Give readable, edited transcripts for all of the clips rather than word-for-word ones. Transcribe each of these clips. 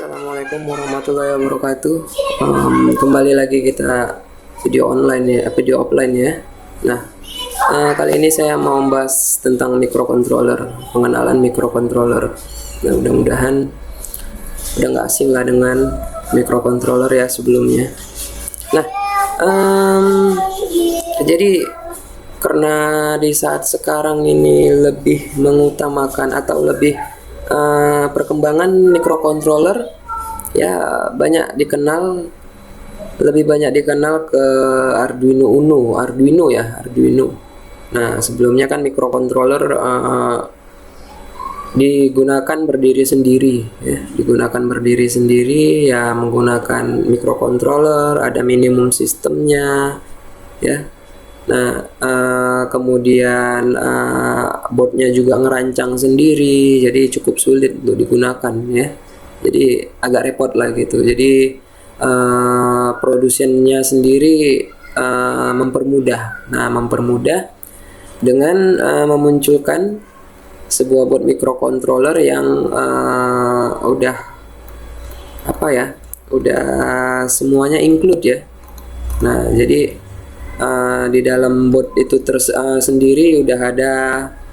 Assalamualaikum warahmatullahi wabarakatuh. Kembali lagi kita video online ya, video offline ya. Nah, kali ini saya mau membahas tentang microcontroller, pengenalan microcontroller. Nah, mudah-mudahan udah nggak asing lah dengan microcontroller ya sebelumnya. Nah, jadi karena di saat sekarang ini lebih mengutamakan atau lebih perkembangan microcontroller ya lebih banyak dikenal ke Arduino ya, Arduino. Nah, sebelumnya kan microcontroller digunakan berdiri sendiri ya, menggunakan microcontroller, ada minimum sistemnya ya. Nah, kemudian boardnya juga ngerancang sendiri, jadi cukup sulit untuk digunakan ya. Jadi agak repot lah gitu. Jadi produsennya sendiri mempermudah. Nah, mempermudah dengan memunculkan sebuah board microcontroller yang udah semuanya include ya. Nah, jadi di dalam board itu sendiri udah ada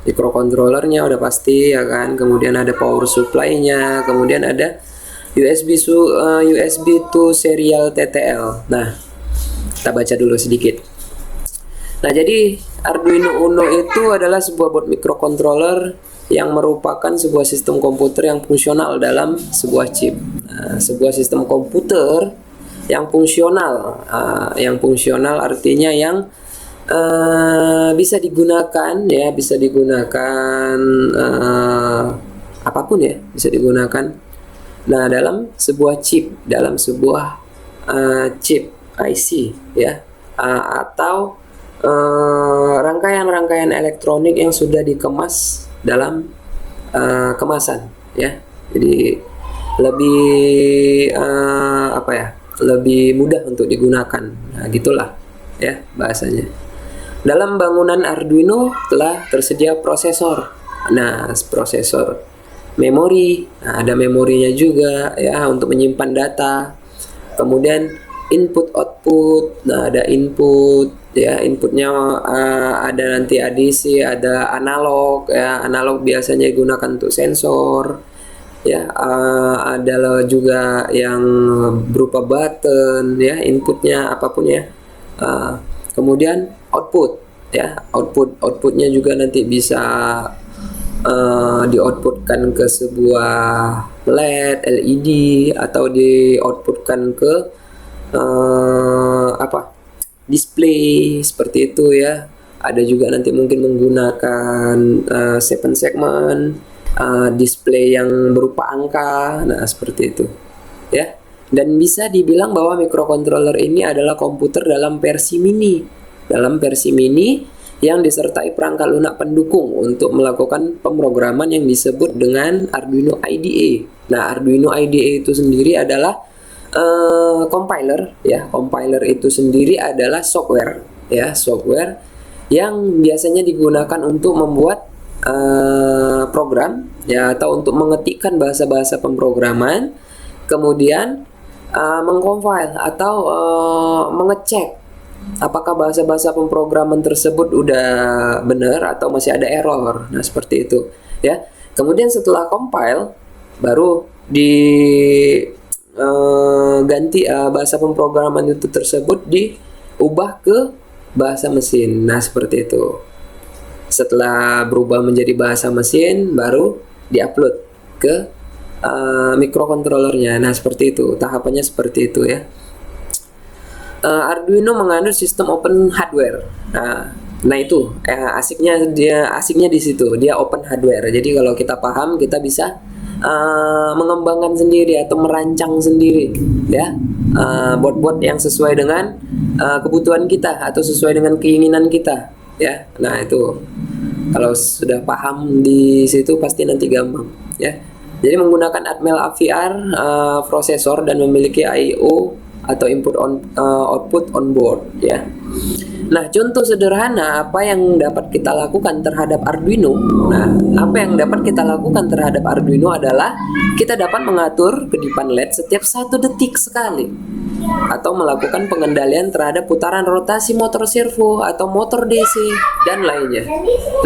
microcontrollernya udah pasti ya kan, kemudian ada power supply-nya, kemudian ada USB to serial TTL. Nah, kita baca dulu sedikit. Nah, jadi Arduino Uno itu adalah sebuah board microcontroller yang merupakan sebuah sistem komputer yang fungsional dalam sebuah chip. Nah, sebuah sistem komputer yang fungsional, artinya yang bisa digunakan apapun ya, bisa digunakan. Nah, dalam sebuah chip, chip IC ya, atau rangkaian-rangkaian elektronik yang sudah dikemas dalam kemasan ya. Jadi lebih lebih mudah untuk digunakan. Nah, gitulah ya bahasanya. Dalam bangunan Arduino telah tersedia prosesor. Nah, prosesor, memori, nah, ada memorinya juga ya untuk menyimpan data. Kemudian input output. Nah, ada input ya, inputnya ada nanti ADC, ada analog ya. Analog biasanya digunakan untuk sensor. Ya, ada juga yang berupa button ya, inputnya apapun ya. Kemudian output ya, outputnya juga nanti bisa di-outputkan ke sebuah LED atau di-outputkan ke display seperti itu ya. Ada juga nanti mungkin menggunakan 7 segment display yang berupa angka. Nah, seperti itu ya. Dan bisa dibilang bahwa microcontroller ini adalah komputer dalam versi mini yang disertai perangkat lunak pendukung untuk melakukan pemrograman yang disebut dengan Arduino IDE. Nah, Arduino IDE itu sendiri adalah compiler ya. Compiler itu sendiri adalah software yang biasanya digunakan untuk membuat program ya, atau untuk mengetikkan bahasa-bahasa pemrograman, kemudian mengcompile atau mengecek apakah bahasa-bahasa pemrograman tersebut udah benar atau masih ada error. Nah, seperti itu ya. Kemudian setelah compile baru ganti bahasa pemrograman itu tersebut diubah ke bahasa mesin. Nah, seperti itu. Setelah berubah menjadi bahasa mesin, baru diupload ke microcontrollernya. Nah, seperti itu, tahapannya seperti itu ya. Arduino mengandung sistem open hardware. Nah itu asiknya di situ, dia open hardware. Jadi kalau kita paham, kita bisa mengembangkan sendiri atau merancang sendiri ya, board yang sesuai dengan kebutuhan kita atau sesuai dengan keinginan kita ya. Nah, itu kalau sudah paham di situ pasti nanti gampang ya. Jadi menggunakan Atmel AVR prosesor dan memiliki I/O atau output on board ya. Nah, contoh sederhana apa yang dapat kita lakukan terhadap Arduino. Nah, apa yang dapat kita lakukan terhadap Arduino adalah kita dapat mengatur kedipan LED setiap 1 detik sekali, atau melakukan pengendalian terhadap putaran rotasi motor servo atau motor DC dan lainnya.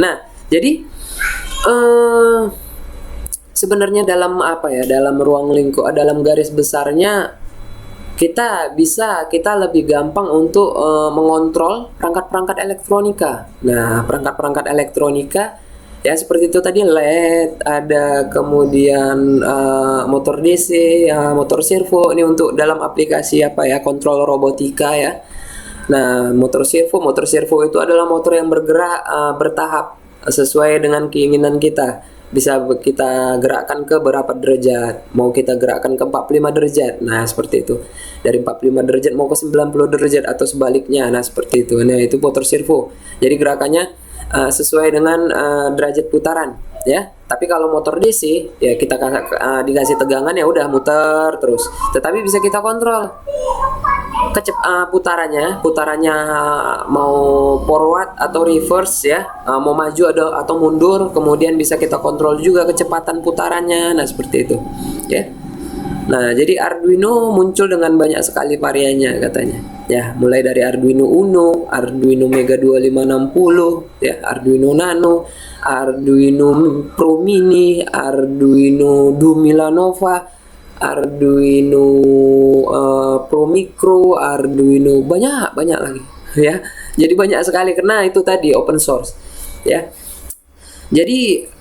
Nah, jadi sebenarnya dalam dalam ruang lingkup, dalam garis besarnya kita lebih gampang untuk mengontrol perangkat-perangkat elektronika. Nah, perangkat-perangkat elektronika ya seperti itu tadi, LED, ada kemudian motor DC, motor servo. Ini untuk dalam aplikasi kontrol robotika ya. Nah, motor servo itu adalah motor yang bergerak bertahap sesuai dengan keinginan kita. Bisa kita gerakkan ke berapa derajat, mau kita gerakkan ke 45 derajat, nah seperti itu, dari 45 derajat mau ke 90 derajat atau sebaliknya, nah seperti itu. Nah, itu motor servo, jadi gerakannya sesuai dengan derajat putaran ya. Tapi kalau motor DC ya kita dikasih tegangan ya udah muter terus, tetapi bisa kita kontrol putarannya mau forward atau reverse ya, mau maju atau mundur, kemudian bisa kita kontrol juga kecepatan putarannya. Nah, seperti itu ya. Nah, jadi Arduino muncul dengan banyak sekali variannya katanya ya, mulai dari Arduino Uno, Arduino Mega 2560 ya, Arduino Nano, Arduino Pro Mini, Arduino Dumilanova, Arduino Pro Micro, Arduino banyak lagi ya. Jadi banyak sekali karena itu tadi open source ya. Jadi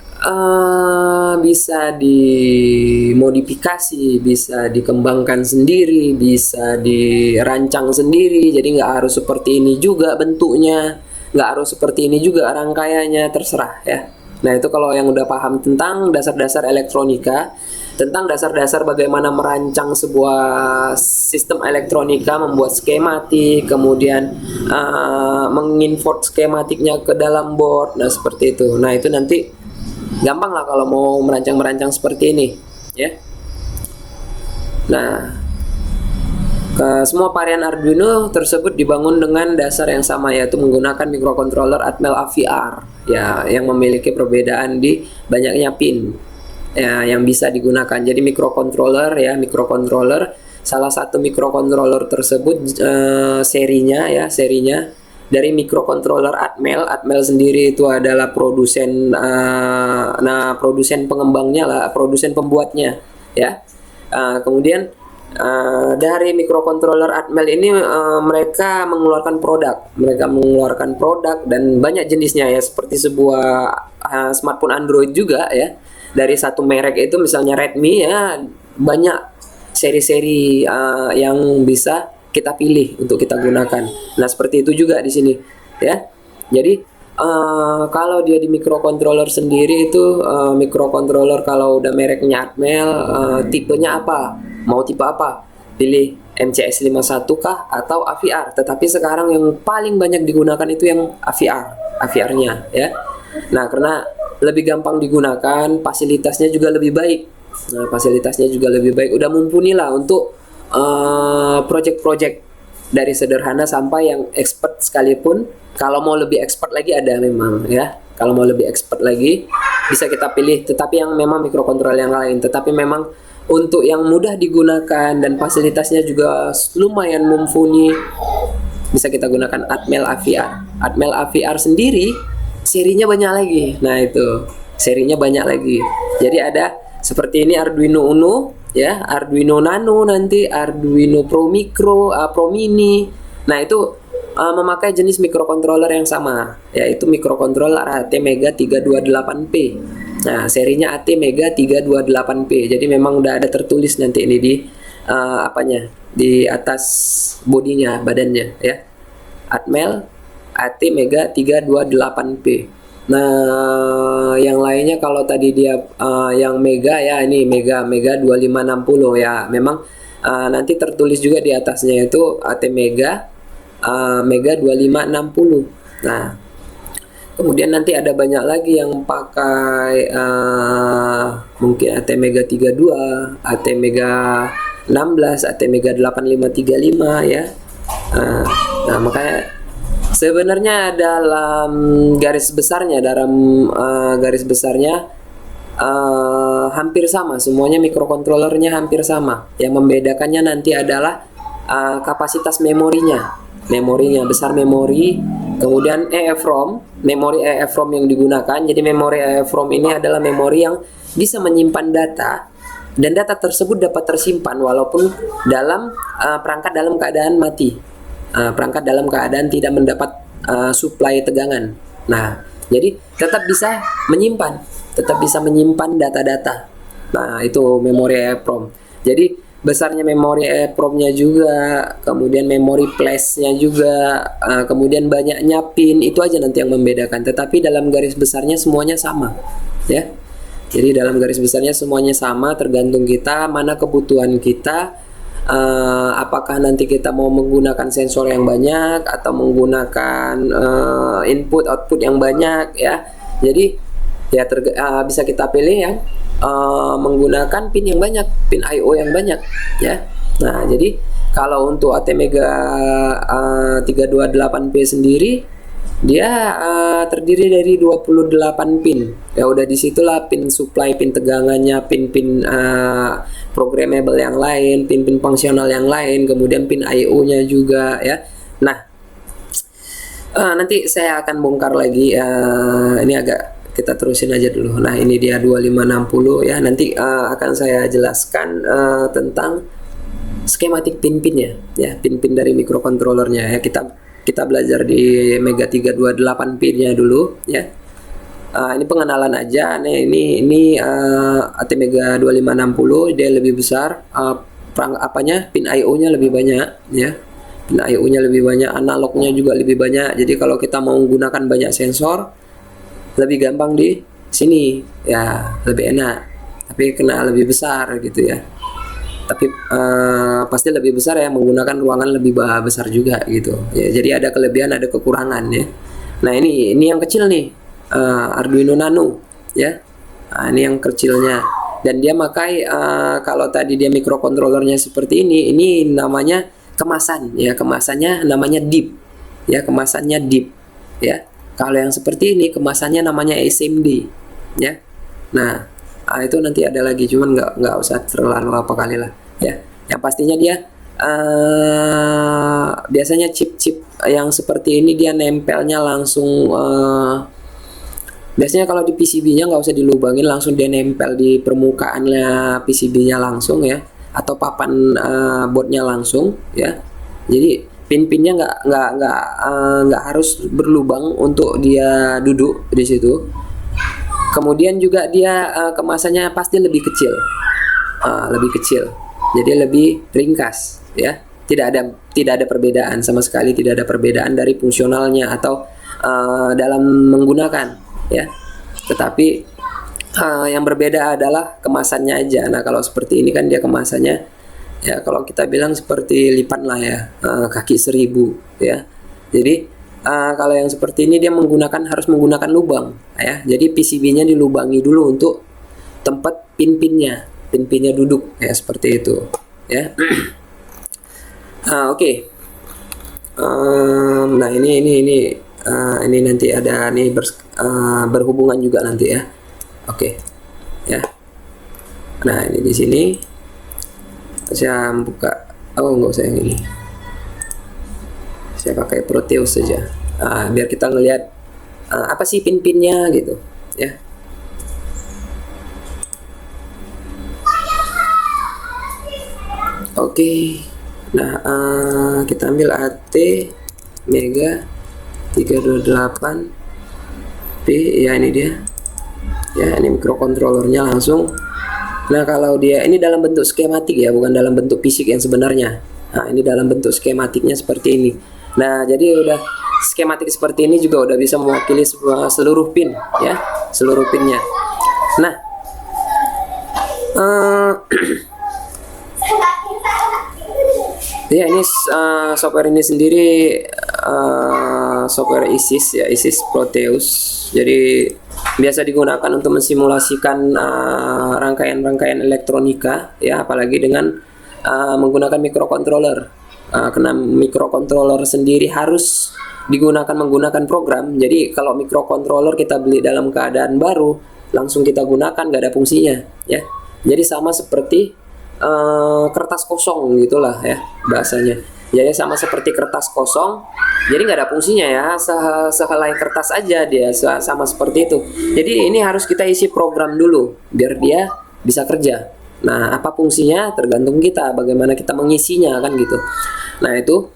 bisa dimodifikasi, bisa dikembangkan sendiri, bisa dirancang sendiri. Jadi nggak harus seperti ini juga bentuknya, nggak harus seperti ini juga rangkaiannya, terserah ya. Nah, itu kalau yang udah paham tentang dasar-dasar elektronika, tentang dasar-dasar bagaimana merancang sebuah sistem elektronika, membuat skematik, kemudian mengimport skematiknya ke dalam board. Nah, seperti itu. Nah, itu nanti gampang lah kalau mau merancang seperti ini ya. Nah, semua varian Arduino tersebut dibangun dengan dasar yang sama, yaitu menggunakan microcontroller Atmel AVR ya, yang memiliki perbedaan di banyaknya pin ya, yang bisa digunakan. Jadi microcontroller salah satu microcontroller tersebut serinya dari microcontroller Atmel. Atmel sendiri itu adalah produsen produsen pengembangnya lah, produsen pembuatnya ya. Kemudian dari microcontroller Atmel ini mereka mengeluarkan produk dan banyak jenisnya ya, seperti sebuah smartphone Android juga ya. Dari satu merek itu misalnya Redmi ya, banyak seri-seri yang bisa kita pilih untuk kita gunakan. Nah, seperti itu juga di sini ya. Jadi kalau dia di microcontroller sendiri itu microcontroller kalau udah mereknya Atmel, tipenya apa? Mau tipe apa? Pilih MCS 51 kah atau AVR. Tetapi sekarang yang paling banyak digunakan itu yang AVR-nya ya. Nah, karena lebih gampang digunakan, fasilitasnya juga lebih baik. Udah mumpuni lah untuk project-project dari sederhana sampai yang expert sekalipun. Kalau mau lebih expert lagi ada memang ya. Kalau mau lebih expert lagi bisa kita pilih, tetapi yang memang mikrokontrol yang lain. Tetapi memang untuk yang mudah digunakan dan fasilitasnya juga lumayan mumpuni, bisa kita gunakan Atmel AVR. Atmel AVR sendiri serinya banyak lagi. Nah, itu serinya banyak lagi. Jadi ada seperti ini Arduino Uno ya, Arduino Nano, nanti Arduino Pro Micro, Pro Mini. Nah, itu memakai jenis microcontroller yang sama, yaitu microcontroller ATmega 328P. Nah, serinya ATmega 328P. Jadi memang udah ada tertulis nanti ini di di atas bodinya, badannya ya. Atmel ATmega 328P. Nah, yang lainnya kalau tadi dia yang Mega ya, ini Mega 2560 ya. Memang nanti tertulis juga di atasnya itu ATmega Mega 2560. Nah, kemudian nanti ada banyak lagi yang pakai mungkin ATmega 32, ATmega 16, ATmega 8535 ya. Nah, makanya Sebenarnya dalam garis besarnya, hampir sama, semuanya mikrokontrolernya hampir sama. Yang membedakannya nanti adalah kapasitas memorinya. Besar memori, kemudian EEPROM, memori EEPROM yang digunakan. Jadi memori EEPROM ini adalah memori yang bisa menyimpan data, dan data tersebut dapat tersimpan walaupun dalam perangkat dalam keadaan mati, perangkat dalam keadaan tidak mendapat suplai tegangan. Nah, jadi tetap bisa menyimpan data-data. Nah, itu memori EEPROM. Jadi besarnya memori EEPROM-nya juga, kemudian memori flash-nya juga, kemudian banyaknya pin, itu aja nanti yang membedakan. Tetapi dalam garis besarnya semuanya sama, ya. Jadi dalam garis besarnya semuanya sama, tergantung kita mana kebutuhan kita. Apakah nanti kita mau menggunakan sensor yang banyak atau menggunakan input output yang banyak, ya. Jadi ya bisa kita pilih yang menggunakan pin yang banyak, pin I/O yang banyak, ya. Nah, jadi kalau untuk ATmega 328P sendiri, dia terdiri dari 28 pin. Ya udah disitulah pin supply, pin tegangannya, pin-pin programmable yang lain, pin-pin fungsional yang lain, kemudian pin I/O-nya juga, ya. Nah, nanti saya akan bongkar lagi. Ini agak kita terusin aja dulu. Nah, ini dia 2560, ya. Nanti akan saya jelaskan tentang skematik pin-pinnya, ya, pin-pin dari mikrokontrolernya, ya. Kita belajar di Mega 328 pinnya dulu, ya. Ini pengenalan aja. Nih, ini ATmega 2560, dia lebih besar, pin I/O-nya lebih banyak, ya. Pin I/O-nya lebih banyak, analognya juga lebih banyak. Jadi kalau kita mau menggunakan banyak sensor, lebih gampang di sini, ya, lebih enak. Tapi kena lebih besar gitu, ya. Tapi pasti lebih besar, ya, menggunakan ruangan lebih besar juga gitu, ya. Jadi ada kelebihan, ada kekurangan, ya. Nah, ini yang kecil nih, Arduino Nano, ya. Nah, ini yang kecilnya, dan dia pakai kalau tadi dia mikrokontrolernya seperti ini namanya kemasan, ya. Kemasannya namanya DIP, ya, kemasannya DIP, ya. Kalau yang seperti ini kemasannya namanya SMD, ya. Nah, itu nanti ada lagi, cuman nggak usah terlalu apa kali lah, ya. Yang pastinya dia biasanya chip-chip yang seperti ini dia nempelnya langsung, biasanya kalau di PCB-nya nggak usah dilubangin, langsung dia nempel di permukaannya PCB-nya langsung, ya, atau papan boardnya langsung, ya. Jadi pin-pinnya nggak harus berlubang untuk dia duduk di situ. Kemudian juga dia kemasannya pasti lebih kecil, jadi lebih ringkas, ya. Tidak ada perbedaan sama sekali, tidak ada perbedaan dari fungsionalnya atau dalam menggunakan, ya. Tetapi yang berbeda adalah kemasannya aja. Nah, kalau seperti ini kan dia kemasannya, ya, kalau kita bilang seperti lipan lah, ya, kaki 1000, ya. Jadi kalau yang seperti ini dia harus menggunakan lubang, ya. Jadi PCB-nya dilubangi dulu untuk tempat pin-pinnya duduk, ya, seperti itu, ya. Oke. Nah, ini nanti ada nih berhubungan juga nanti, ya. Oke, ya. Nah, ini di sini saya buka, nggak usah yang ini, saya pakai Proteus saja, biar kita ngelihat apa sih pin-pinnya gitu, ya. Oke. Nah, kita ambil ATmega 328P, ya, ini dia, ya. Ini mikrokontrolernya langsung. Nah, kalau dia ini dalam bentuk skematik, ya, bukan dalam bentuk fisik yang sebenarnya. Nah, ini dalam bentuk skematiknya seperti ini. Nah, jadi udah skematik seperti ini juga udah bisa mewakili seluruh pin, ya, seluruh pinnya. Nah, ya, ini software ini sendiri software ISIS, ya, ISIS Proteus. Jadi biasa digunakan untuk mensimulasikan rangkaian-rangkaian elektronika, ya, apalagi dengan menggunakan mikrokontroler. Karena microcontroller sendiri harus digunakan menggunakan program. Jadi kalau microcontroller kita beli dalam keadaan baru, langsung kita gunakan, nggak ada fungsinya, ya. Jadi sama seperti kertas kosong gitulah ya bahasanya. Jadi sama seperti kertas kosong, jadi nggak ada fungsinya ya, sehelai kertas aja dia, sama seperti itu. Jadi ini harus kita isi program dulu biar dia bisa kerja. Nah, apa fungsinya tergantung kita, bagaimana kita mengisinya kan gitu. Nah itu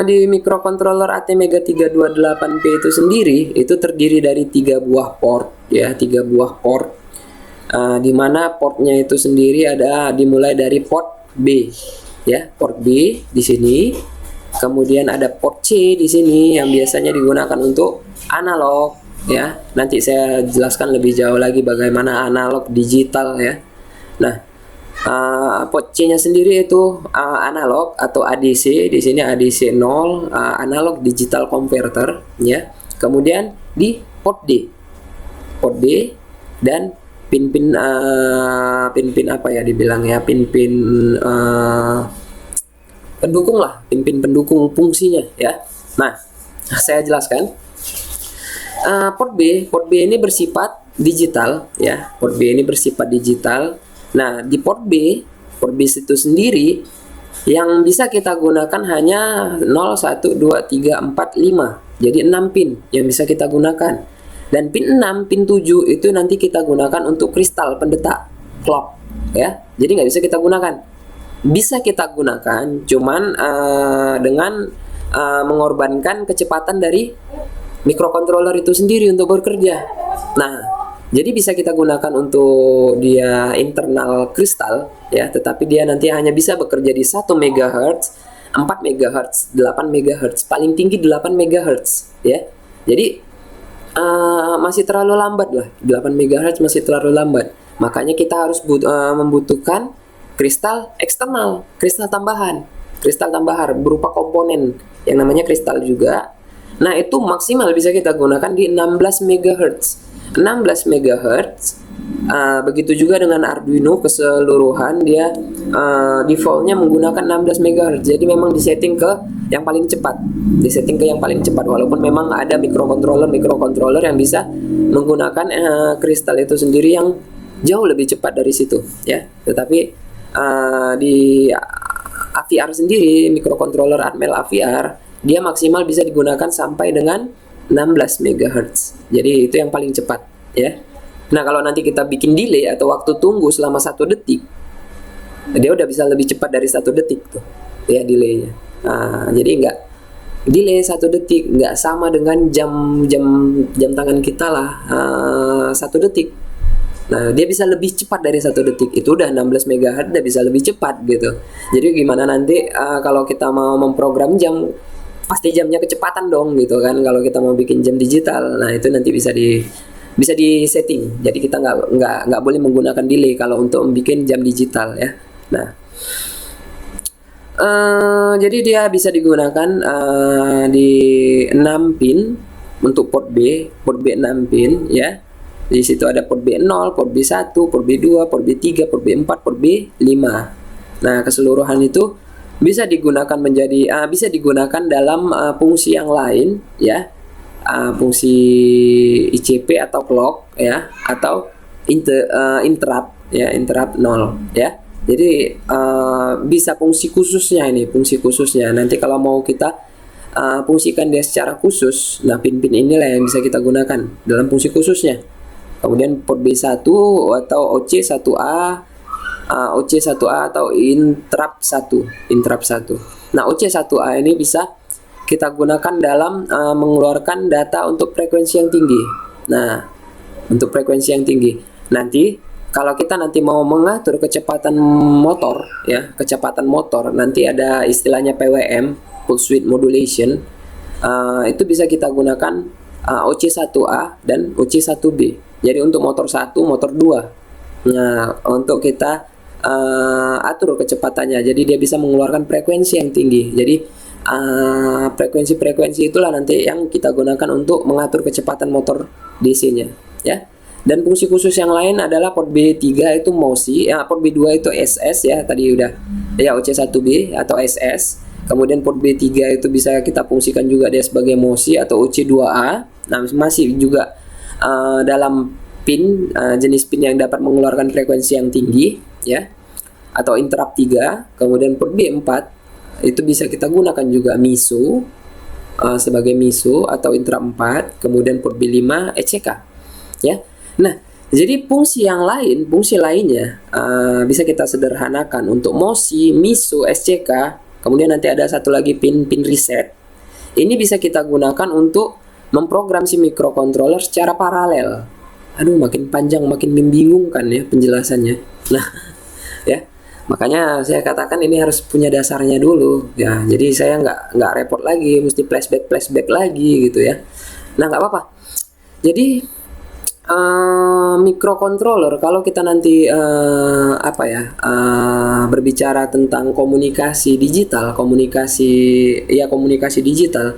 di microcontroller ATmega 328P itu sendiri itu terdiri dari 3 buah port ya, 3 buah port. Di mana portnya itu sendiri ada dimulai dari port B ya, port B di sini. Kemudian ada port C di sini yang biasanya digunakan untuk analog ya. Nanti saya jelaskan lebih jauh lagi bagaimana analog digital ya. Nah, port C-nya sendiri itu analog atau ADC. Di sini ADC 0, analog digital converter ya. Kemudian di port D. Port D dan pin-pin apa ya dibilang ya, pin-pin pendukung lah, pin-pin pendukung fungsinya ya. Nah, saya jelaskan. Port B ini bersifat digital ya. Port B ini bersifat digital. Nah, di port B itu sendiri yang bisa kita gunakan hanya 0, 1, 2, 3, 4, 5. Jadi 6 pin yang bisa kita gunakan. Dan pin 6, pin 7 itu nanti kita gunakan untuk kristal pendetak clock ya. Jadi nggak bisa kita gunakan. Bisa kita gunakan cuman dengan mengorbankan kecepatan dari microcontroller itu sendiri untuk bekerja. Nah, jadi bisa kita gunakan untuk dia internal kristal ya, tetapi dia nanti hanya bisa bekerja di 1 MHz, 4 MHz, 8 MHz, paling tinggi 8 MHz ya. Jadi masih terlalu lambat lah, 8 MHz masih terlalu lambat. Makanya kita harus membutuhkan kristal eksternal, kristal tambahan berupa komponen yang namanya kristal juga. Nah, itu maksimal bisa kita gunakan di 16 MHz. 16 MHz. Begitu juga dengan Arduino keseluruhan, dia defaultnya menggunakan 16 MHz. Jadi memang disetting ke yang paling cepat. Walaupun memang ada microcontroller yang bisa menggunakan kristal itu sendiri yang jauh lebih cepat dari situ ya. Tetapi di AVR sendiri, microcontroller Atmel AVR, dia maksimal bisa digunakan sampai dengan 16 MHz. Jadi itu yang paling cepat ya. Nah, kalau nanti kita bikin delay atau waktu tunggu selama 1 detik, dia udah bisa lebih cepat dari 1 detik tuh ya delaynya. Jadi enggak delay 1 detik enggak sama dengan jam tangan kita lah, 1 detik. Nah, dia bisa lebih cepat dari 1 detik. Itu udah 16 MHz, udah bisa lebih cepat gitu. Jadi gimana nanti kalau kita mau memprogram jam, pasti jamnya kecepatan dong gitu kan. Kalau kita mau bikin jam digital, nah itu nanti bisa di setting. Jadi kita nggak boleh menggunakan delay kalau untuk membuat jam digital ya. Nah, jadi dia bisa digunakan di 6 pin untuk port B 6 pin ya. Di situ ada port B0, port B1, port B2, port B3, port B4, port B5. Nah, keseluruhan itu bisa digunakan bisa digunakan dalam fungsi yang lain ya. Fungsi ICP atau clock ya, atau interrupt ya, interrupt 0 ya. Jadi bisa fungsi khususnya nanti kalau mau kita fungsikan dia secara khusus, nah pin-pin inilah yang bisa kita gunakan dalam fungsi khususnya. Kemudian port B1 atau OC1A atau interrupt 1. Nah, OC1A ini bisa kita gunakan dalam mengeluarkan data untuk frekuensi yang tinggi. Nah, untuk frekuensi yang tinggi. Nanti kalau kita nanti mau mengatur kecepatan motor ya, nanti ada istilahnya PWM, pulse width modulation. Itu bisa kita gunakan OC1A dan OC1B. Jadi untuk motor 1, motor 2. Nah, untuk kita atur kecepatannya. Jadi dia bisa mengeluarkan frekuensi yang tinggi. Jadi frekuensi itulah nanti yang kita gunakan untuk mengatur kecepatan motor DC-nya ya. Dan fungsi khusus yang lain adalah port B3 itu MOSI, port B2 itu SS ya, tadi udah ya OC1B atau SS. Kemudian port B3 itu bisa kita fungsikan juga dia sebagai MOSI atau OC2A. Nah, masih juga dalam pin jenis pin yang dapat mengeluarkan frekuensi yang tinggi ya, atau interrupt 3. Kemudian port B4 itu bisa kita gunakan juga MISO sebagai MISO atau interrupt 4. Kemudian port B5 ECK ya. Nah, jadi fungsi lainnya bisa kita sederhanakan untuk MOSI, MISO, SCK. Kemudian nanti ada satu lagi pin reset. Ini bisa kita gunakan untuk memprogram si microcontroller secara paralel. Aduh, makin panjang, makin membingungkan ya penjelasannya. Nah, ya, makanya saya katakan ini harus punya dasarnya dulu. Ya, jadi saya nggak repot lagi, mesti flashback lagi gitu ya. Nah, nggak apa-apa. Jadi microcontroller, kalau kita nanti berbicara tentang komunikasi digital, komunikasi digital,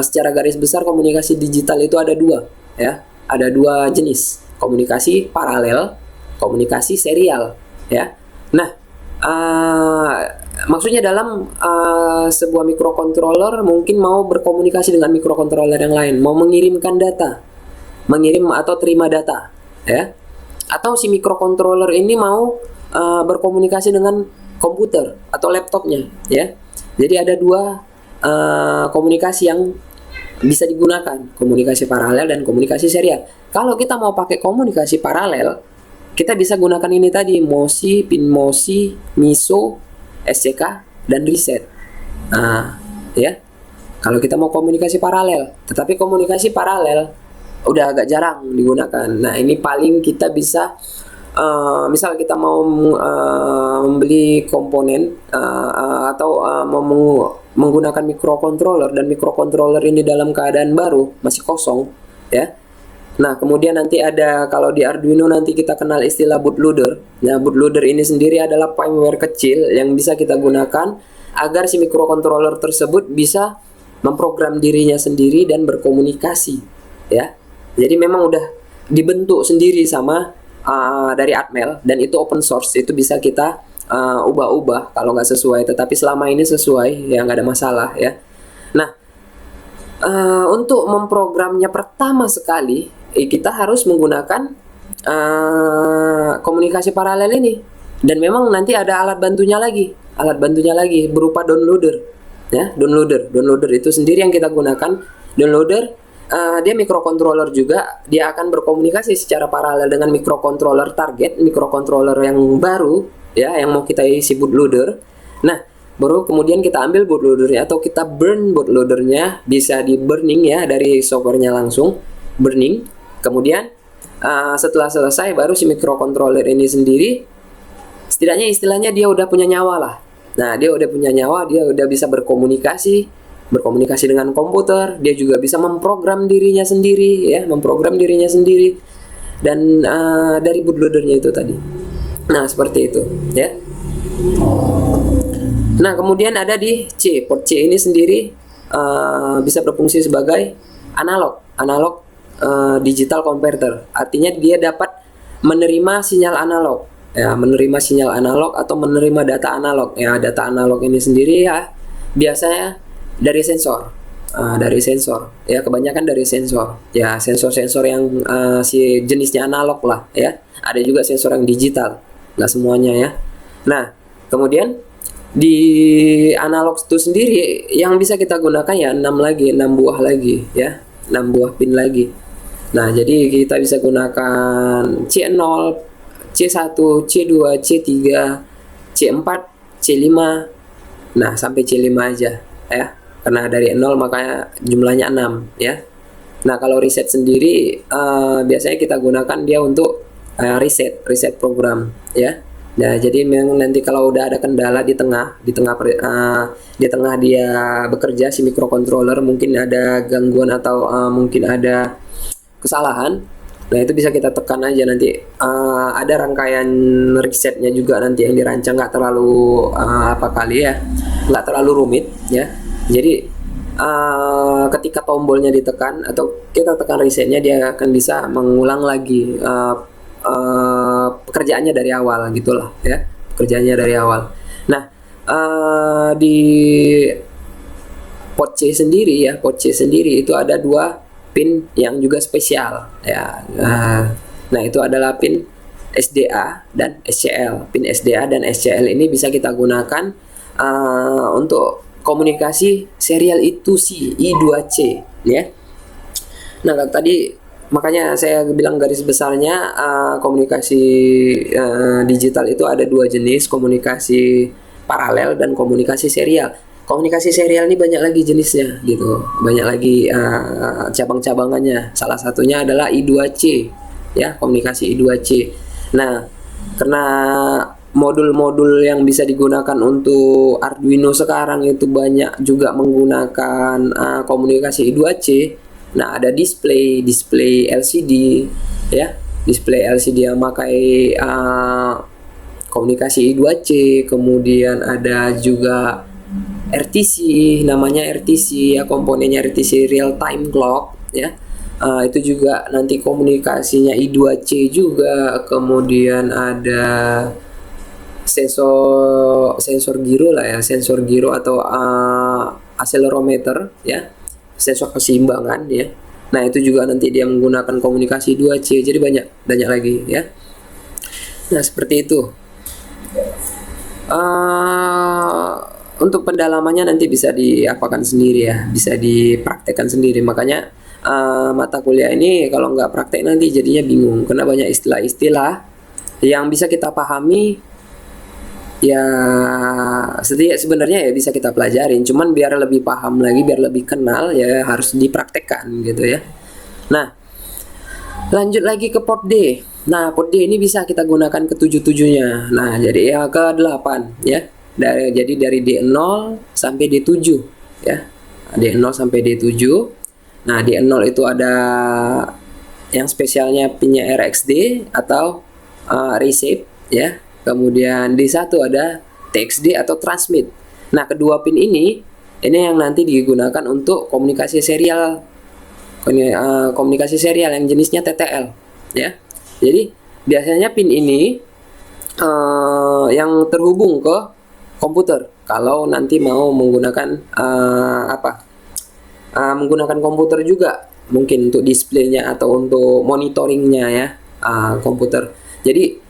secara garis besar komunikasi digital itu ada dua ya, ada dua jenis, komunikasi paralel, komunikasi serial ya. Nah, maksudnya dalam sebuah microcontroller mungkin mau berkomunikasi dengan microcontroller yang lain, mau mengirimkan data, mengirim atau terima data ya, atau si microcontroller ini mau berkomunikasi dengan komputer atau laptopnya ya. Jadi ada dua komunikasi yang bisa digunakan, komunikasi paralel dan komunikasi serial. Kalau kita mau pakai komunikasi paralel, kita bisa gunakan ini tadi, MOSI, pin MOSI, MISO, SCK dan reset. Ya, kalau kita mau komunikasi paralel. Tetapi komunikasi paralel udah agak jarang digunakan. Nah, ini paling kita bisa misal kita mau membeli komponen atau menggunakan microcontroller, dan microcontroller ini dalam keadaan baru, masih kosong ya. Nah, kemudian nanti ada, kalau di Arduino nanti kita kenal istilah bootloader. Nah, bootloader ini sendiri adalah firmware kecil yang bisa kita gunakan agar si microcontroller tersebut bisa memprogram dirinya sendiri dan berkomunikasi ya. Jadi memang udah dibentuk sendiri sama dari Atmel, dan itu open source, itu bisa kita ubah-ubah kalau nggak sesuai, tetapi selama ini sesuai ya, nggak ada masalah ya. Nah, untuk memprogramnya pertama sekali kita harus menggunakan komunikasi paralel ini, dan memang nanti ada alat bantunya lagi berupa downloader ya. Downloader itu sendiri yang kita gunakan. Downloader dia microcontroller juga, dia akan berkomunikasi secara paralel dengan microcontroller target, microcontroller yang baru ya, yang mau kita isi bootloader. Nah, baru kemudian kita ambil bootloadernya atau kita burn bootloadernya, bisa di burning ya, dari softwarenya langsung burning. Kemudian setelah selesai, baru si microcontroller ini sendiri setidaknya istilahnya dia udah punya nyawa lah. Nah, dia udah punya nyawa, dia udah bisa berkomunikasi dengan komputer. Dia juga bisa memprogram dirinya sendiri ya, dan dari bootloadernya itu tadi. Nah, seperti itu ya. Nah, kemudian ada di C, port C ini sendiri bisa berfungsi sebagai analog digital converter. Artinya dia dapat menerima sinyal analog ya, atau menerima data analog ya. Data analog ini sendiri ya biasanya dari sensor ya, kebanyakan dari sensor ya, sensor yang si jenisnya analog lah ya. Ada juga sensor yang digital, nggak semuanya ya. Nah, kemudian di analog itu sendiri yang bisa kita gunakan ya 6 buah lagi ya, 6 buah pin lagi. Nah, jadi kita bisa gunakan C0, C1, C2, C3, C4, C5. Nah, sampai C5 aja ya. Karena dari 0 makanya jumlahnya 6 ya. Nah, kalau reset sendiri biasanya kita gunakan dia untuk reset program ya. Nah, jadi memang nanti kalau udah ada kendala di tengah dia bekerja, si microcontroller mungkin ada gangguan atau mungkin ada kesalahan. Nah, itu bisa kita tekan aja nanti. Ada rangkaian resetnya juga nanti yang dirancang, nggak terlalu nggak terlalu rumit ya. Jadi ketika tombolnya ditekan atau kita tekan resetnya, dia akan bisa mengulang lagi pekerjaannya dari awal gitulah ya, pekerjaannya dari awal. Nah, di port C sendiri ya, port C sendiri itu ada dua pin yang juga spesial ya. Nah itu adalah pin SDA dan SCL. Pin SDA dan SCL ini bisa kita gunakan untuk komunikasi serial itu si I2C ya. Nah tadi makanya saya bilang garis besarnya komunikasi digital itu ada dua jenis, komunikasi paralel dan komunikasi serial. Komunikasi serial ini banyak lagi jenisnya gitu, banyak lagi cabang-cabangannya. Salah satunya adalah I2C ya, komunikasi I2C. Nah, karena modul-modul yang bisa digunakan untuk Arduino sekarang itu banyak juga menggunakan komunikasi I2C. Nah, ada display LCD ya, display LCD yang pakai komunikasi I2C, kemudian ada juga RTC, namanya RTC ya, komponennya RTC real time clock ya. Itu juga nanti komunikasinya I2C juga, kemudian ada sensor giro lah ya, sensor giro atau accelerometer ya, sensor keseimbangan ya. Nah itu juga nanti dia menggunakan komunikasi 2C, jadi banyak lagi ya. Nah seperti itu. Untuk pendalamannya nanti bisa diapakan sendiri ya, bisa dipraktekkan sendiri. Makanya mata kuliah ini kalau nggak praktek nanti jadinya bingung, karena banyak istilah-istilah yang bisa kita pahami ya, sebenarnya ya bisa kita pelajarin, cuman biar lebih paham lagi, biar lebih kenal ya harus dipraktekkan gitu ya. Nah lanjut lagi ke port D. Nah port D ini bisa kita gunakan ke 7-7-nya. Nah jadi ya ke 8 ya, jadi dari D0 sampai D7 ya, D0 sampai D7. Nah D0 itu ada yang spesialnya pinnya RxD atau reshape ya. Kemudian D1 ada TXD atau transmit. Nah kedua pin ini yang nanti digunakan untuk komunikasi serial, komunikasi serial yang jenisnya TTL ya. Jadi biasanya pin ini yang terhubung ke komputer. Kalau nanti mau menggunakan menggunakan komputer juga, mungkin untuk displaynya atau untuk monitoringnya ya, komputer. Jadi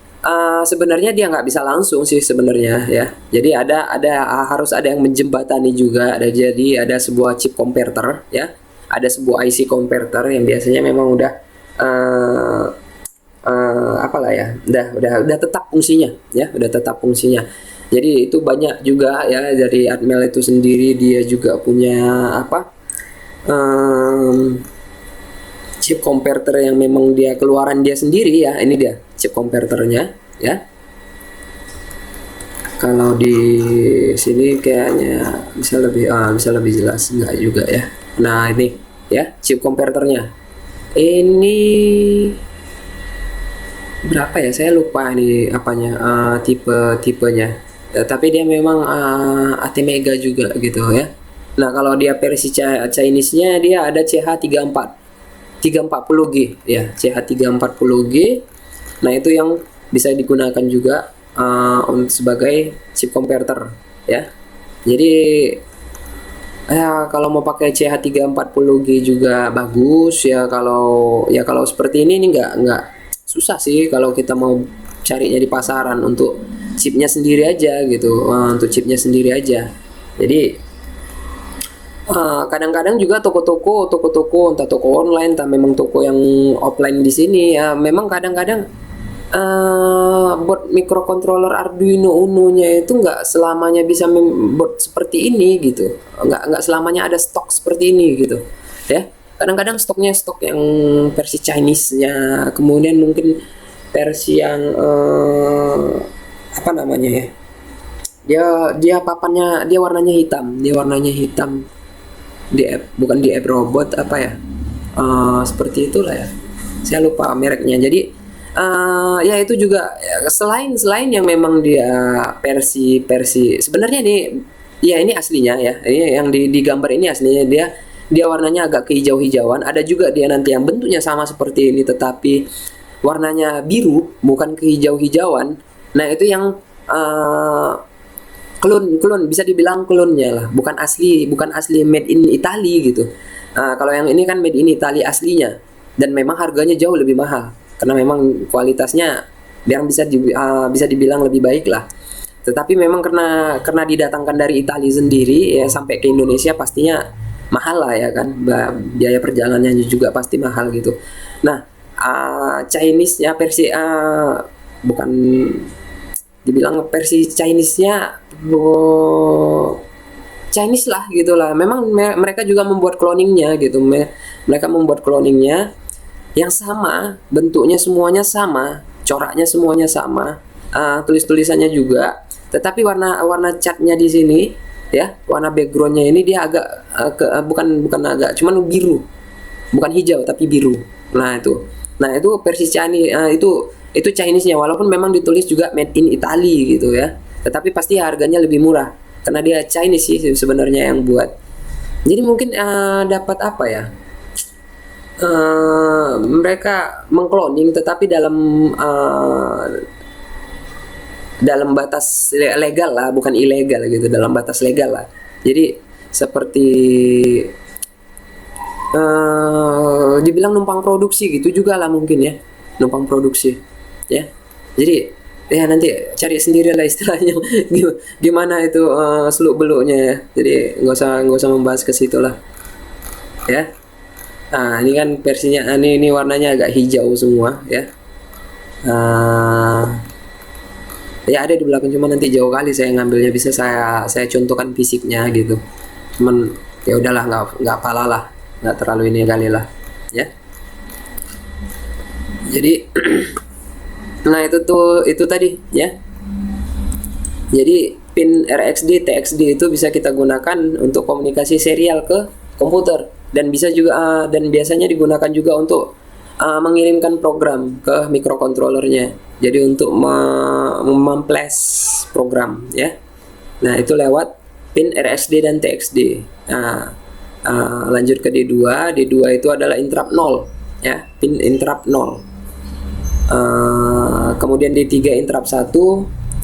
sebenarnya dia nggak bisa langsung sih sebenarnya ya. Jadi harus ada yang menjembatani juga. Jadi ada sebuah chip converter ya, ada sebuah IC converter yang biasanya memang udah udah tetap fungsinya ya, udah tetap fungsinya. Jadi itu banyak juga ya, dari Atmel itu sendiri dia juga punya chip converter yang memang dia keluaran dia sendiri ya. Ini dia chip converternya ya. Kalau di sini kayaknya bisa lebih jelas, enggak juga ya. Nah ini ya chip converternya. Ini berapa ya, saya lupa ini apanya, tipenya. Tapi dia memang ATmega juga gitu ya. Nah kalau dia versi Chinese-nya dia ada CH340G ya, CH340G. Nah itu yang bisa digunakan juga sebagai chip converter ya. Jadi kalau mau pakai CH340G juga bagus ya. Kalau seperti ini nggak susah sih kalau kita mau carinya di pasaran untuk chipnya sendiri aja gitu, untuk chipnya sendiri aja. Jadi kadang-kadang juga toko-toko entah toko online entah memang toko yang offline di sini ya, memang kadang-kadang buat microcontroller Arduino Uno-nya itu nggak selamanya bisa buat seperti ini gitu, nggak selamanya ada stok seperti ini gitu ya. Kadang-kadang stoknya stok yang versi Chinese-nya, kemudian mungkin versi yang dia papannya dia warnanya hitam, bukan di app robot seperti itulah ya, saya lupa mereknya. Jadi ya itu juga selain yang memang dia versi sebenarnya ini aslinya ya, ini yang di gambar ini aslinya dia warnanya agak kehijau-hijauan. Ada juga dia nanti yang bentuknya sama seperti ini tetapi warnanya biru, bukan kehijau-hijauan. Nah itu yang Klon bisa dibilang klonnya lah, bukan asli made in Italy gitu. Kalau yang ini kan made in Italy aslinya, dan memang harganya jauh lebih mahal karena memang kualitasnya biar bisa dibilang lebih baik lah. Tetapi memang karena didatangkan dari Italia sendiri ya sampai ke Indonesia pastinya mahal lah ya kan, biaya perjalanannya juga pasti mahal gitu. Nah, Chinese-nya versi bukan dibilang versi Chinese-nya Chinese lah gitulah. Memang mereka juga membuat cloningnya gitu. Mereka membuat cloningnya yang sama, bentuknya semuanya sama, coraknya semuanya sama, tulisannya juga. Tetapi warna catnya di sini ya, warna backgroundnya ini dia agak bukan agak, cuman biru, bukan hijau tapi biru. Nah itu versi Chinese, itu Chinese-nya, walaupun memang ditulis juga made in Italy gitu ya, tetapi pasti harganya lebih murah karena dia Chinese sih sebenarnya yang buat. Jadi mungkin dapat apa ya, mereka mengkloning tetapi dalam batas legal lah, bukan ilegal gitu, dalam batas legal lah. Jadi seperti dibilang numpang produksi gitu juga lah mungkin ya, numpang produksi ya. Jadi ya nanti cari sendiri lah istilahnya gimana itu seluk beluknya ya. Jadi nggak usah membahas ke situ lah ya. Nah ini kan versinya, ini warnanya agak hijau semua ya. Ya ada di belakang, cuma nanti jauh kali saya ngambilnya, bisa saya contohkan fisiknya gitu. Cuman ya udahlah, nggak apalah lah, nggak terlalu ini kali lah ya. Jadi nah itu tadi ya. Jadi pin RxD, TxD itu bisa kita gunakan untuk komunikasi serial ke komputer, dan bisa juga dan biasanya digunakan juga untuk mengirimkan program ke microcontrollernya. Jadi untuk memflash program ya. Nah itu lewat pin RxD dan TxD. Nah, lanjut ke D2 itu adalah interrupt 0 ya, pin interrupt 0. Kemudian D3 interrupt 1.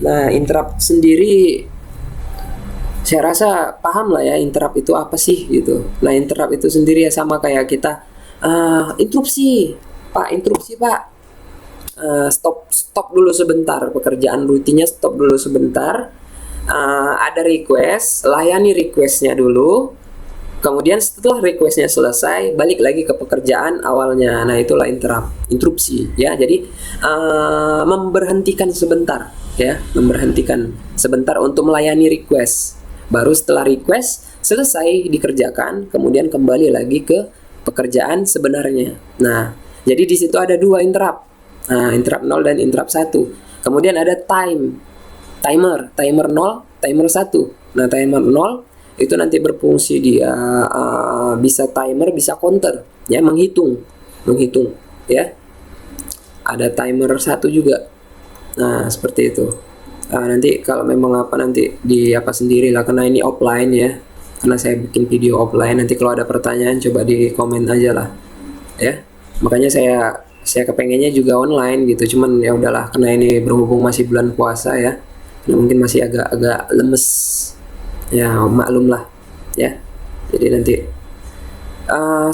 Nah interrupt sendiri saya rasa paham lah ya, interrupt itu apa sih gitu. Nah interrupt itu sendiri ya sama kayak kita interupsi pak, stop dulu sebentar, pekerjaan rutinnya stop dulu sebentar, ada request, layani requestnya dulu, kemudian setelah requestnya selesai balik lagi ke pekerjaan awalnya. Nah itulah interupsi ya. Jadi memberhentikan sebentar ya, memberhentikan sebentar untuk melayani request, baru setelah request selesai dikerjakan kemudian kembali lagi ke pekerjaan sebenarnya. Nah jadi di situ ada dua interrupt, interrupt 0 dan interrupt 1. Kemudian ada timer 0, timer 1. Nah timer 0 itu nanti berfungsi dia bisa timer, bisa counter ya, menghitung ya. Ada timer 1 juga. Nah seperti itu. Nanti kalau memang nanti di sendiri lah, karena ini offline ya, karena saya bikin video offline. Nanti kalau ada pertanyaan coba di komen aja lah ya. Makanya saya kepengennya juga online gitu, cuman ya udahlah, karena ini berhubung masih bulan puasa ya, mungkin masih agak lemes ya, maklum lah ya. Jadi nanti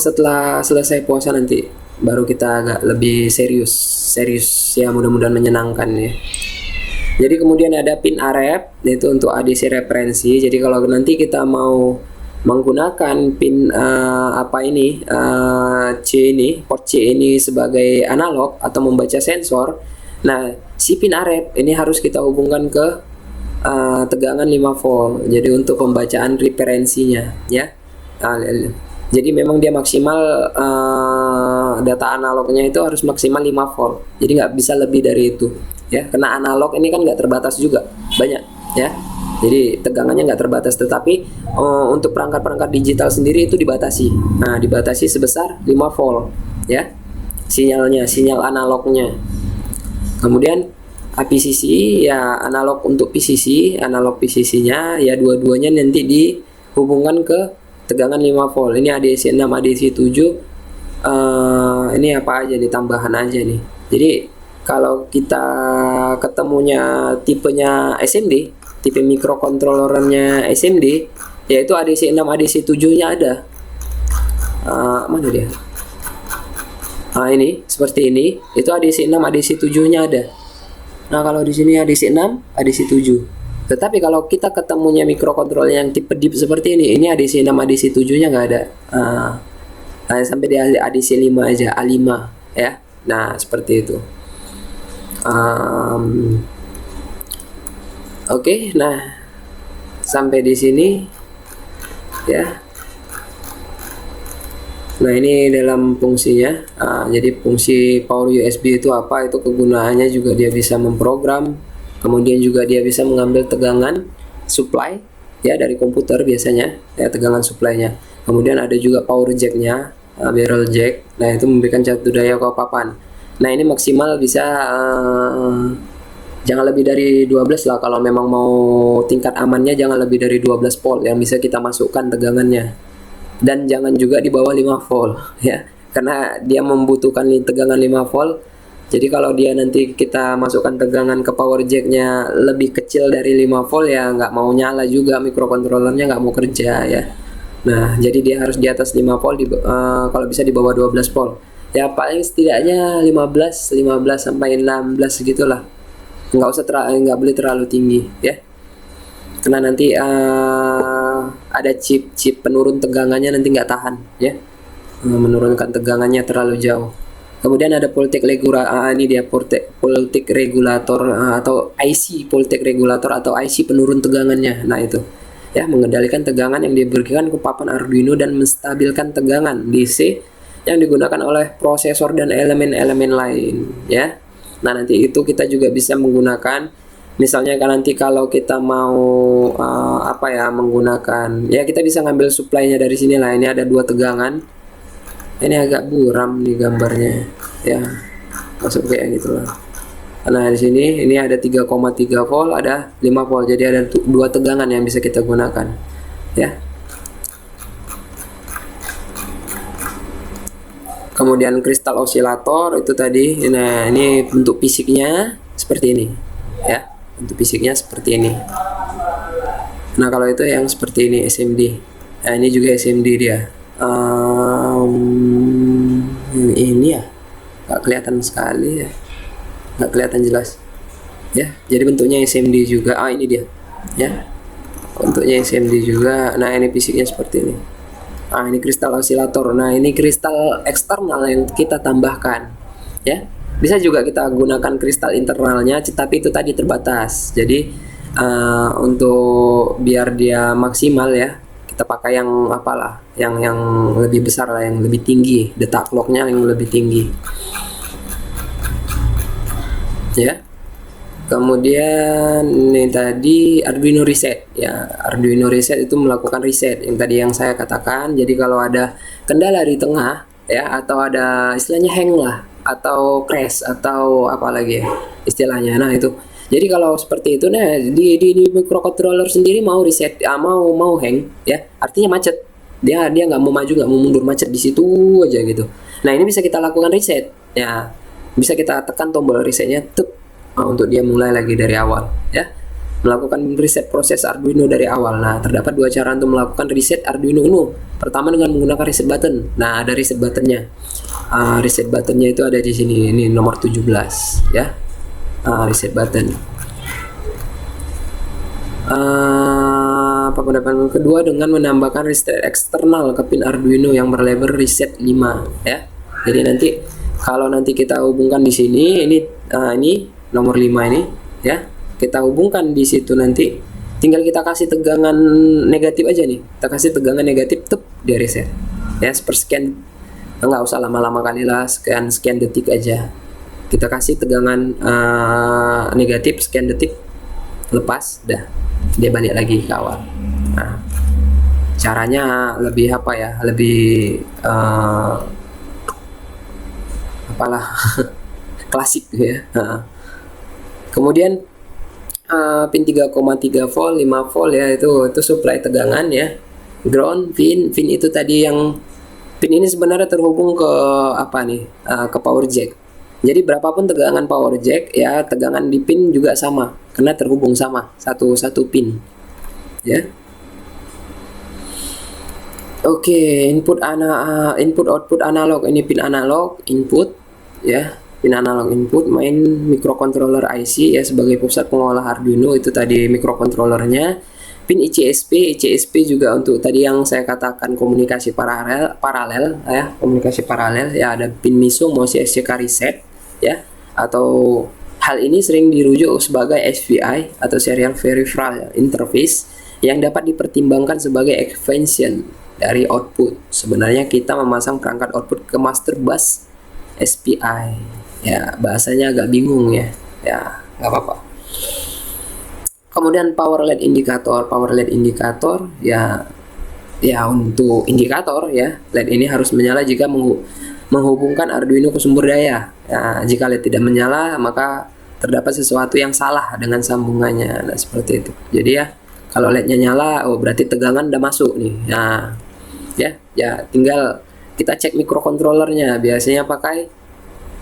setelah selesai puasa nanti baru kita agak lebih serius ya, mudah-mudahan menyenangkan ya. Jadi kemudian ada pin AREP, yaitu untuk ADC referensi. Jadi kalau nanti kita mau menggunakan pin port C ini sebagai analog atau membaca sensor, nah si pin AREP ini harus kita hubungkan ke tegangan 5 volt. Jadi untuk pembacaan referensinya ya. Jadi memang dia maksimal data analognya itu harus maksimal 5 volt. Jadi nggak bisa lebih dari itu ya, karena analog ini kan nggak terbatas juga, banyak ya. Jadi tegangannya nggak terbatas, tetapi untuk perangkat-perangkat digital sendiri itu dibatasi. Nah dibatasi sebesar 5 volt ya, sinyal analognya. Kemudian PCC ya, analog untuk PCC, analog PCC-nya ya dua-duanya nanti dihubungkan ke tegangan 5 volt. Ini ADC 6, ADC 7. Ini apa aja nih, tambahan aja nih. Jadi kalau kita ketemunya tipenya SMD tipe mikrokontrolernya SMD, yaitu ADC 6 ADC 7-nya ada. Mana dia? Ini seperti ini, itu ADC 6 ADC 7-nya ada. Nah, kalau di sini ADC 6 ADC 7. Tetapi kalau kita ketemunya mikrokontroler yang tipe deep seperti ini ADC 6 ADC 7-nya nggak ada. Sampai di ADC 5 aja, A5 ya. Nah, seperti itu. Oke, nah sampai di sini ya. Nah, ini dalam fungsinya. Jadi fungsi power USB itu apa? Itu kegunaannya juga dia bisa memprogram, kemudian juga dia bisa mengambil tegangan supply ya dari komputer biasanya ya, tegangan supply-nya. Kemudian ada juga power jack-nya, barrel jack. Nah, itu memberikan satu daya ke papan. Nah, ini maksimal bisa jangan lebih dari 12 lah. Kalau memang mau tingkat amannya jangan lebih dari 12 volt yang bisa kita masukkan tegangannya. Dan jangan juga di bawah 5 volt ya. Karena dia membutuhkan tegangan 5 volt. Jadi kalau dia nanti kita masukkan tegangan ke power jack-nya lebih kecil dari 5 volt ya nggak mau nyala juga, mikrokontrolernya nggak mau kerja ya. Nah, jadi dia harus di atas 5 volt, kalau bisa di bawah 12 volt. Ya paling setidaknya 15 sampai 16 gitulah. Nggak boleh terlalu tinggi ya. Karena nanti ada chip penurun tegangannya nanti nggak tahan ya. Menurunkan tegangannya terlalu jauh. Kemudian ada voltage regulator, ini dia voltage regulator atau IC voltage regulator atau IC penurun tegangannya. Nah, itu ya, mengendalikan tegangan yang diberikan ke papan Arduino dan menstabilkan tegangan DC yang digunakan oleh prosesor dan elemen-elemen lain ya. Nah, nanti itu kita juga bisa menggunakan, misalnya kan nanti kalau kita mau menggunakan ya, kita bisa ngambil supply-nya dari sini lah. Ini ada 2 tegangan. Ini agak buram nih gambarnya ya, masuk kayak gitulah. Nah, di sini ini ada 3,3 volt, ada 5 volt. Jadi ada 2 tegangan yang bisa kita gunakan ya. Kemudian kristal osilator itu tadi. Nah, ini bentuk fisiknya seperti ini ya. Bentuk fisiknya seperti ini. Nah, kalau itu yang seperti ini SMD. Nah, ini juga SMD dia. Ini ya nggak kelihatan sekali ya, nggak kelihatan jelas ya. Jadi bentuknya SMD juga. Ini dia ya, bentuknya SMD juga. Nah, ini fisiknya seperti ini. Ini kristal osilator. Nah, ini kristal eksternal yang kita tambahkan ya. Bisa juga kita gunakan kristal internalnya, tapi itu tadi terbatas. Jadi untuk biar dia maksimal ya, kita pakai yang yang lebih besar lah, yang lebih tinggi, detak clocknya yang lebih tinggi ya. Kemudian ini tadi Arduino reset ya. Arduino reset itu melakukan reset yang tadi yang saya katakan. Jadi kalau ada kendala di tengah ya, atau ada istilahnya hang lah, atau crash, atau apa lagi ya istilahnya. Nah, itu jadi kalau seperti itu, nah di microcontroller sendiri mau reset, mau hang ya, artinya macet. Dia nggak mau maju, nggak mau mundur, macet di situ aja gitu. Nah, ini bisa kita lakukan reset ya. Bisa kita tekan tombol resetnya untuk dia mulai lagi dari awal ya. Melakukan reset proses Arduino dari awal. Nah, terdapat 2 cara untuk melakukan reset Arduino Uno. Pertama dengan menggunakan reset button. Nah, ada reset buttonnya. Reset buttonnya itu ada di sini. Ini nomor 17 ya. Reset button. Pendapat kedua dengan menambahkan reset eksternal ke pin Arduino yang berlabel reset 5 ya. Jadi nanti kalau nanti kita hubungkan di sini, ini nomor 5 ini ya, kita hubungkan di situ, nanti tinggal kita kasih tegangan negatif aja nih. Kita kasih tegangan negatif, dia reset ya. Sepersekian, nggak usah lama-lama kali lah, sekian detik aja. Kita kasih tegangan negatif sekian detik, lepas, dah dia balik lagi ke awal. Nah, caranya lebih lebih klasik ya. Kemudian pin 3,3 volt, 5 volt ya, itu supply tegangan ya. Ground pin itu tadi, yang pin ini sebenarnya terhubung ke ke power jack. Jadi berapapun tegangan power jack ya, tegangan di pin juga sama karena terhubung sama satu pin ya. Oke, input output analog, ini pin analog input ya, pin analog input, main microcontroller IC ya sebagai pusat pengolah Arduino, itu tadi microcontrollernya. Pin ICSP juga untuk tadi yang saya katakan komunikasi paralel ya, komunikasi paralel ya, ada pin MISO, MOSI, SCK reset ya, atau hal ini sering dirujuk sebagai SPI atau serial peripheral interface yang dapat dipertimbangkan sebagai expansion dari output. Sebenarnya kita memasang perangkat output ke master bus SPI ya, bahasanya agak bingung ya, nggak apa-apa. Kemudian power LED indikator ya untuk indikator ya, LED ini harus menyala jika menghubungkan Arduino ke sumber daya ya. Jika LED tidak menyala maka terdapat sesuatu yang salah dengan sambungannya. Nah seperti itu. Jadi ya kalau LED-nya nyala, oh berarti tegangan udah masuk nih. Nah ya tinggal kita cek microcontrollernya, biasanya pakai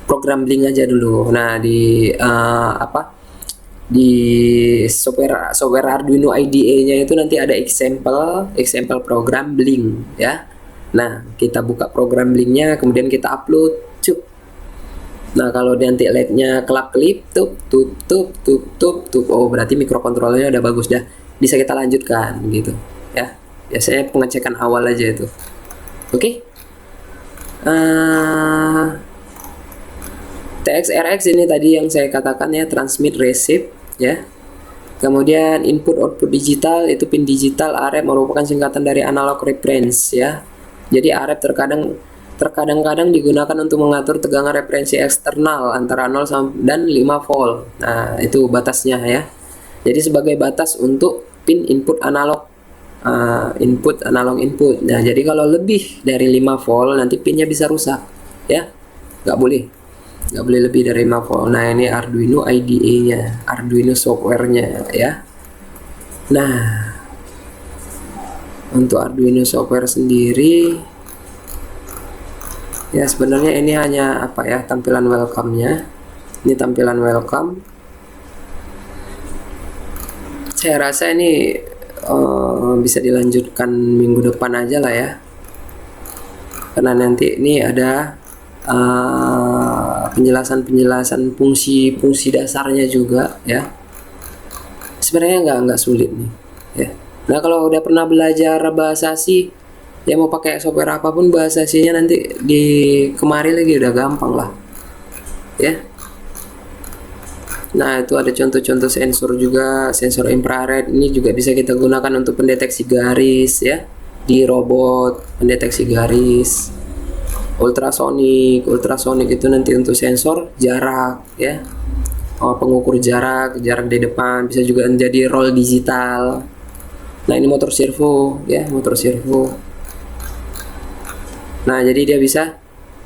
program Blink aja dulu. Nah di software Arduino IDE-nya itu nanti ada example program Blink ya. Nah kita buka program Blink-nya, kemudian kita upload. Nah kalau nanti LED-nya kelap-kelip tup, oh berarti microcontrollernya udah bagus, dah bisa kita lanjutkan gitu ya. Biasanya pengecekan awal aja itu. Oke. TX-RX ini tadi yang saya katakan ya, transmit receive ya. Kemudian input output digital, itu pin digital RF merupakan singkatan dari analog reference ya. Jadi RF terkadang-kadang digunakan untuk mengatur tegangan referensi eksternal antara 0 dan 5 volt. Nah itu batasnya ya. Jadi sebagai batas untuk pin input analog input. Nah jadi kalau lebih dari 5 volt nanti pinnya bisa rusak ya, nggak boleh lebih dari 5 volt. Nah ini Arduino IDE-nya, Arduino software-nya ya. Nah untuk Arduino software sendiri ya sebenarnya ini hanya apa ya, tampilan welcome-nya. Ini tampilan welcome. Saya rasa ini bisa dilanjutkan minggu depan aja lah ya, karena nanti ini ada penjelasan fungsi dasarnya juga ya. Sebenarnya nggak sulit nih ya. Nah kalau udah pernah belajar bahasa C ya, mau pakai software apapun bahasa C-nya nanti di kemari lagi udah gampang lah ya. Nah itu ada contoh-contoh sensor juga, sensor infrared ini juga bisa kita gunakan untuk pendeteksi garis ya, di robot pendeteksi garis. Ultrasonic itu nanti untuk sensor jarak ya, pengukur jarak di depan, bisa juga menjadi roll digital. Nah ini motor servo ya, nah jadi dia bisa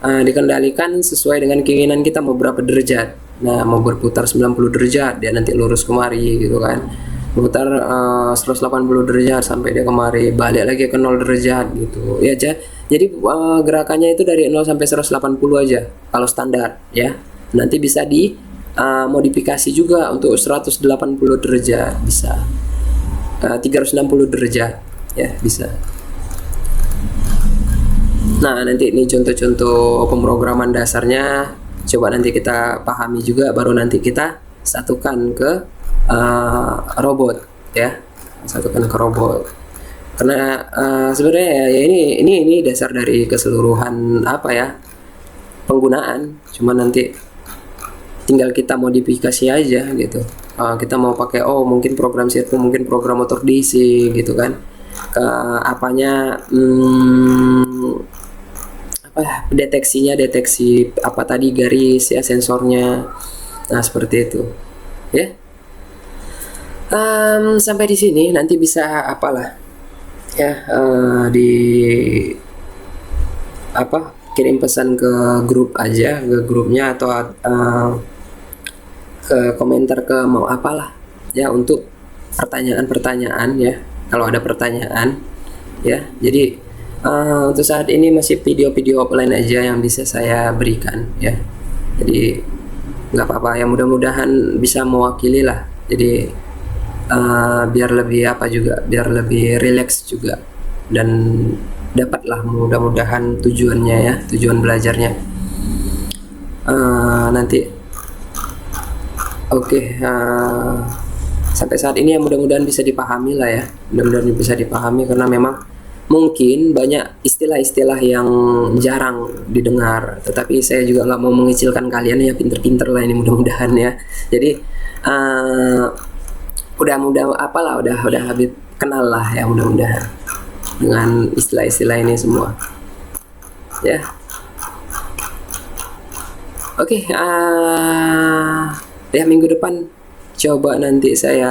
dikendalikan sesuai dengan keinginan kita mau berapa derajat. Nah mau berputar 90 derajat dia nanti lurus kemari gitu kan, berputar 180 derajat sampai dia kemari, balik lagi ke 0 derajat gitu ya. Jadi gerakannya itu dari 0 sampai 180 aja kalau standar ya. Nanti bisa di modifikasi juga untuk 180 derajat bisa, 360 derajat ya bisa. Nah nanti ini contoh-contoh pemrograman dasarnya, coba nanti kita pahami juga, baru nanti kita satukan ke robot ya, karena sebenarnya ya ini dasar dari keseluruhan apa ya, penggunaan, cuma nanti tinggal kita modifikasi aja gitu. Kita mau pakai mungkin program servo, mungkin program motor DC gitu kan, ke apanya deteksi apa tadi, garis ya, sensornya. Nah seperti itu ya. Sampai di sini nanti bisa apalah ya, kirim pesan ke grup aja, ke grupnya, atau ke komentar ke mau apalah ya, untuk pertanyaan ya, kalau ada pertanyaan ya. Jadi untuk saat ini masih video-video offline aja yang bisa saya berikan ya. Jadi nggak apa-apa ya, mudah-mudahan bisa mewakili lah Jadi biar lebih apa juga, biar lebih rileks juga, dan dapatlah mudah-mudahan tujuannya ya, tujuan belajarnya. Nanti oke, sampai saat ini ya mudah-mudahan bisa dipahami lah ya, mudah-mudahan bisa dipahami, karena memang mungkin banyak istilah-istilah yang jarang didengar, tetapi saya juga nggak mau mengecilkan kalian ya, pinter-pinter lah ini mudah-mudahan ya. Jadi udah habis kenal lah ya, mudah-mudahan dengan istilah-istilah ini semua ya. Oke, ya minggu depan coba nanti saya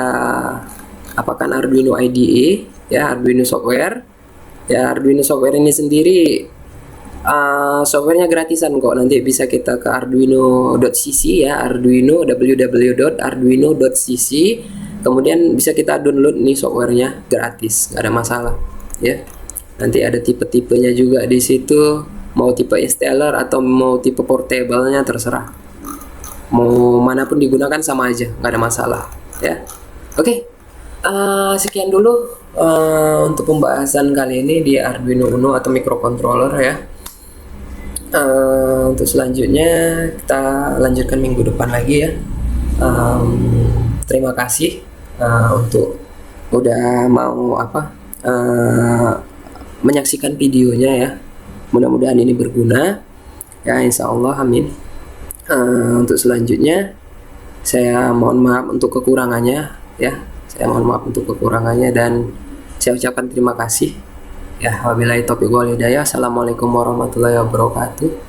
apakan Arduino IDE ya, Arduino software ya. Arduino software ini sendiri softwarenya gratisan kok, nanti bisa kita ke arduino.cc ya, Arduino www.arduino.cc, kemudian bisa kita download nih softwarenya gratis, nggak ada masalah ya. Nanti ada tipe-tipenya juga di situ, mau tipe installer atau mau tipe portable-nya terserah, mau manapun digunakan sama aja, nggak ada masalah ya. Oke, sekian dulu untuk pembahasan kali ini di Arduino Uno atau microcontroller ya. Untuk selanjutnya kita lanjutkan minggu depan lagi ya. Terima kasih untuk udah mau menyaksikan videonya ya. Mudah-mudahan ini berguna ya, insya Allah, amin. Untuk selanjutnya saya mohon maaf untuk kekurangannya ya, dan saya ucapkan terima kasih ya. Wabillahi taufiq wal hidayah. Assalamualaikum warahmatullahi wabarakatuh.